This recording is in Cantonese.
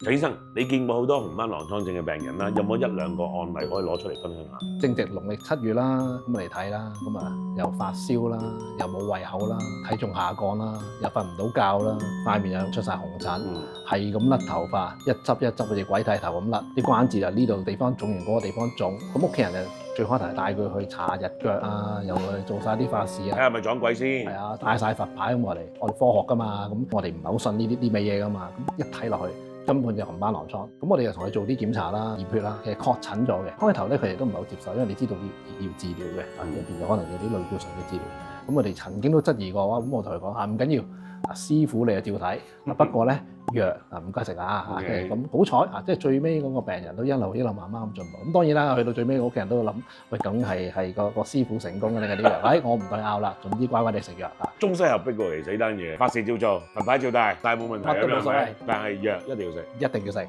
陳醫生，你見過好多紅斑狼瘡症嘅病人啦，有冇一兩個案例可以攞出嚟分享下？正值農曆7月啦，咁嚟睇啦，咁啊又發燒啦，又冇胃口啦，體重下降啦，又瞓唔到覺啦，塊面又出晒紅疹，係咁甩頭髮，一執一執好似鬼剃頭咁甩，啲關節啊呢度地方腫完嗰個地方腫，咁屋企人就最開頭係帶佢去搽日腳啊，又去做晒啲法事啊，睇下係咪撞鬼先？係啊，帶晒佛牌咁我哋科學噶嘛，咁我哋唔係好信呢啲味嘢噶嘛，咁一睇落去。根本就紅斑狼瘡，咁我哋就同佢做啲檢查啦、驗血啦，其實確診咗嘅。開頭咧佢哋都唔係好接受，因為你知道要治療嘅，入邊有可能有啲類固醇嘅治療。咁我哋曾經都質疑過，咁我同佢講唔緊要，師傅你就照睇，不過咧藥唔該食啊。咁好彩即係最尾嗰個病人都一路慢慢咁進步。咁當然啦，去到最尾屋企人都諗，喂，梗係個師傅成功嘅定係啲藥？我唔對拗啦，總之乖乖地食藥啊。中西合璧過嚟死單嘢，法事照做，佛牌照戴冇問題，乜都冇所謂，但係藥一定要食，一定要食。